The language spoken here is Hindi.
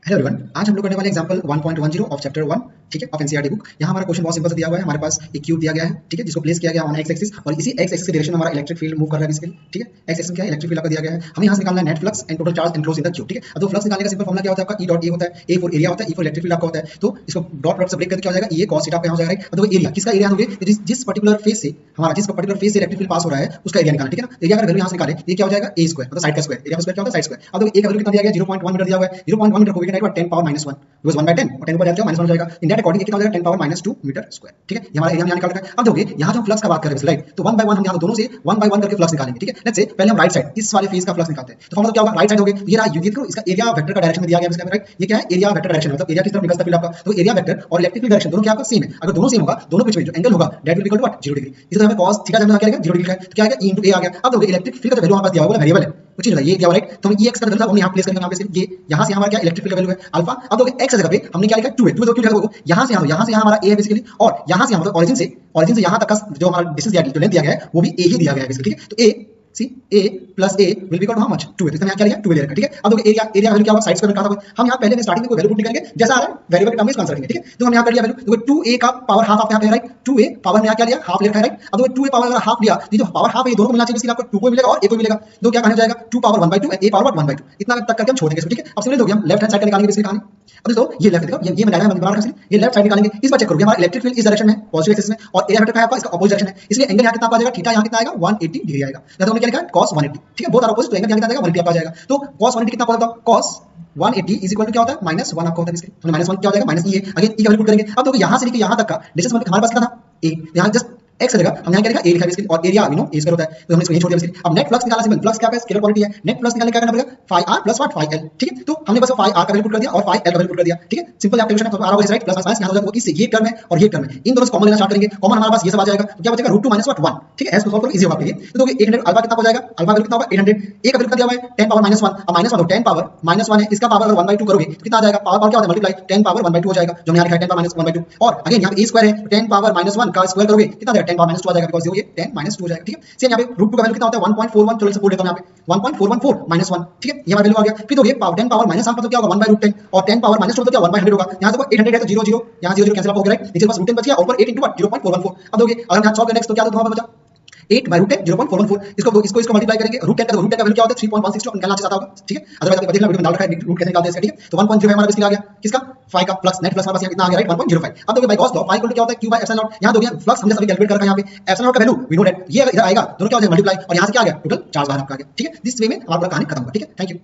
हेलो एवरीवन, आज हम लोग करने वाले एग्जांपल 1.10 ऑफ चैप्टर 1, ठीक है, ऑफ एनसीईआरटी बुक। यहाँ हमारा क्वेश्चन बहुत सिंपल से दिया हुआ है। हमारे पास एक क्यूब दिया गया है, ठीक है, जिसको प्लेस किया गया ऑन एक्स एक्सिस और इसी एक्स एक्सिस के डायरेक्शन में हमारा इलेक्ट्रिक फील्ड मूव कर रहा है बेसिकली, ठीक है। एक्स एक्सिस में क्या है, इलेक्ट्रिक फील्ड आपका दिया गया है। हमें यहाँ से निकालना है net flux and total charge enclose in the cube, ठीक है। अब तो फ्लक्स निकालने का सिंपल फॉर्मूला क्या होता है आपका, ई डॉट ए होता है, ए फॉर एरिया होता है, ई फॉर इलेक्ट्रिक फील्ड आपका होता है। तो इसको डॉट डॉट से ब्रेक करके क्या हो जाएगा, ये cos थीटा आपका यहाँ हो जाएगा। अब देखो एरिया किसका एरिया होगे, जिस पर्टिकुलर फेस से हमारा जिस पर्टिकुलर फेस से इलेक्ट्रिक फील्ड पास हो रहा है उसका एरिया निकालना, ठीक है ना। एरिया अगर वैल्यू यहाँ से निकाले ये क्या हो जाएगा, ए स्क्वायर, मतलब साइड का स्क्वायर। एरिया का स्क्वायर क्या होता है, साइड स्क्वायर। अब देखो ए का वैल्यू कितना दिया गया, 0.1 मीटर दिया हुआ है। 0.1 मीटर को we can write 10 power -1 because 1/10 और 10 ऊपर जाएगा -1 हो जाएगा। इन दैट अकॉर्डिंग कितना हो जाएगा, 10 पावर -2 मीटर स्क्वायर, ठीक है। ये हमारा एरिया हम यहाँ निकाल रखा है। अब देखोगे यहाँ जो हम फ्लक्स का बात कर रहे हैं राइट, तो 1 बाय 1 हम यहाँ दोनों से 1 बाय 1 करके फ्लक्स निकालेंगे, ठीक है। लेट्स से पहले हम राइट साइड इस वाले फेस का फ्लक्स निकालते हैं। तो फॉर्मूला क्या होगा, राइट साइड होगे ये रहा, ये देखो इसका एरिया वेक्टर का डायरेक्शन में दिया गया है इसका राइट। ये क्या है, एरिया वेक्टर डायरेक्शन, मतलब एरिया किस तरफ निकलता है फील्ड आपका। तो एरिया वेक्टर और इलेक्ट्रिक फील्ड डायरेक्शन दोनों क्या आपका सेम है। अगर दोनों सेम होगा, दोनों बीच में जो एंगल होगा that will be equal to what, 0 degree. इसी तरह हमें cos थीटा जानना क्या आएगा, 0 डिग्री का है, तो क्या आएगा, e into a आ गया। अब देखोगे इलेक्ट्रिक फील्ड का जो वैल्यू हमारे पास दिया हुआ है वो वेरिएबल है, कुछ नहीं ये क्या हो राइट। तो हम ex का वैल्यू हम यहाँ प्लेस करेंगे, यहाँ पे सिर्फ ये यहाँ से हमारा क्या इलेक्ट्रिक फील्ड का वैल्यू है अल्फा। अब देखोगे x की जगह पे हमने क्या लिखा है 2a, 2 तो क्यों लिखा है, यहाँ से यहाँ हमारा a है बेसिकली, और यहाँ से मतलब ओरिजिन से यहाँ तक का जो हमारा डिस्टेंस दिया गया, जो लेंथ दिया गया है वो भी a ही दिया गया है बेसिकली, ठीक है। तो a see a plus a will be equal to how much, 2a। तो इसमें यहाँ क्या लिया, 2a ले रखा, ठीक है। अब देखो एरिया वैल्यू क्या होगा, साइड स्क्वायर में कहा था हम यहाँ पहले में स्टार्टिंग में कोई वैल्यू पुट नहीं करेंगे, जैसा आ रहा है वेरिएबल के टर्म में इसको आंसर रखेंगे, ठीक है। तो हम यहाँ कर लिया वैल्यू, देखो 2a का पावर हाफ आप यहाँ पे राइट, 2a पावर में यहाँ क्या लिया, हाफ ले रखा है राइट। अब देखो 2a पावर अगर हाफ लिया, ये जो पावर हाफ है ये दोनों को मिलना चाहिए, इसलिए आपको 2 को मिलेगा और a को मिलेगा। तो क्या कहना जाएगा, 2 पावर 1/2 a पावर 1/2, इतना तक करके हम छोड़ देंगे इसको, ठीक है। अब सिमिलर हो गया, हम लेफ्ट हैंड साइड का निकालेंगे इसकी कहानी। अब देखो ये लेफ्ट, देखो ये मैं डायग्राम बना रखा है, ये लेफ्ट साइड निकालेंगे। इस बार चेक करोगे हमारा इलेक्ट्रिक फील्ड इस डायरेक्शन में पॉजिटिव एक्सिस में और एरिया वेक्टर का है आपका इसका अपोजिट डायरेक्शन है, इसलिए एंगल यहाँ कितना आ जाएगा, थीटा यहाँ कितना आएगा, 180 डिग्री आएगा। या तो हमने क्या लिखा है cos 180, ठीक है, बोथ आर अपोजिट, तो एंगल यहाँ कितना आएगा 180 आ जाएगा। तो cos 180 कितना पड़ता है, cos 180 इज इक्वल टू क्या होता है, -1 आपका होता है इसके, हमने -1 क्या हो जाएगा, माइनस e है। अगेन e का वैल्यू पुट करेंगे। अब देखो यहाँ से लेके यहाँ तक का डिस्टेंस हमारे पास कितना था, a, यहाँ जस्ट x रहेगा, हम यहाँ क्या लिखा a लिखा है इसके, और area you know a square होता है, तो हमने इसको ये छोड़ दिया इसके। अब नेट फ्लक्स निकालना, सिंपल फ्लक्स क्या है, स्केलर क्वांटिटी है। नेट फ्लक्स निकालने क्या करना पड़ेगा, phi r plus what, phi l, ठीक है। तो हमने बस phi r का वैल्यू पुट कर दिया और phi l का वैल्यू पुट कर दिया, ठीक है। सिंपल कैलकुलेशन है, तो r राइट प्लस माइनस यहाँ हो जाएगा, इससे ये टर्म है और ये टर्म है, इन दोनों से कॉमन लेना स्टार्ट करेंगे। कॉमन हमारे पास ये सब आ जाएगा, तो क्या बचेगा, √2 माइनस 1, ठीक है। इसको सॉल्व करो, इजी होगा आपके लिए। तो देखिए 800 अल्फा कितना हो जाएगा, अल्फा वैल्यू कितना होगा 800, a का वैल्यू कितना दिया हुआ है 10 पावर -1, अब -1 तो 10 पावर -1 है, इसका पावर अगर 1/2 करोगे तो कितना आ जाएगा, पावर क्या होता है मल्टीप्लाई 10 पावर 1/2 हो जाएगा, जो हमने यहाँ लिखा है 10 पावर -1/2। और अगेन यहाँ पे a स्क्वायर है, 10 पावर -1 का स्क्वायर करोगे कितना आ जाएगा, 10 पावर -2 आ जाएगा, बिकॉज़ ये 10 -2 हो जाएगा, ठीक है। सेम यहाँ पे √2 का वैल्यू कितना होता है 1.41, चलो इसे पुट देता हूं यहाँ पे 1.414 -1, ठीक है, ये हमारा वैल्यू आ गया। फिर तो ये 10 पावर -1 मतलब क्या होगा 1/√10 और 10 पावर -2 तो क्या 1/100 होगा। यहाँ देखो 800 है तो 0 0 यहाँ 0 0 कैंसिल हो गया राइट, नीचे पास √10 बच गया और ऊपर 8 * 0.414। अब दोगे अगर हम यहाँ सॉल्व करें नेक्स्ट तो क्या होगा, बचा 8/√10 0.414, इसको मल्टीप्लाई करेंगे √10 का, √10 का वैल्यू क्या होता है 3.162 निकालना चाहता होगा, ठीक है। अदरवाइज आपको देखना वीडियो में डाल रखा है रूट कैसे निकालते हैं इसका, ठीक है। तो 1.05 हमारा बेसिकली आ गया, किसका phi का प्लस नेट फ्लक्स हमारे पास यहाँ कितना आ गया राइट 1.05। अब देखो बाय cos लॉ phi क्या होता है q / ε0, यहाँ दोगे फ्लक्स हमने सभी कैलकुलेट कर रखा है, यहाँ पे ε0 का वैल्यू वी नो दैट, ये इधर आएगा दोनों क्या हो जाएगा मल्टीप्लाई और यहाँ से क्या आ गया टोटल चार्ज बाहर आपका आ गया, ठीक है। दिस वे में हमारा पूरा कहानी खत्म होगा, ठीक है। Thank you.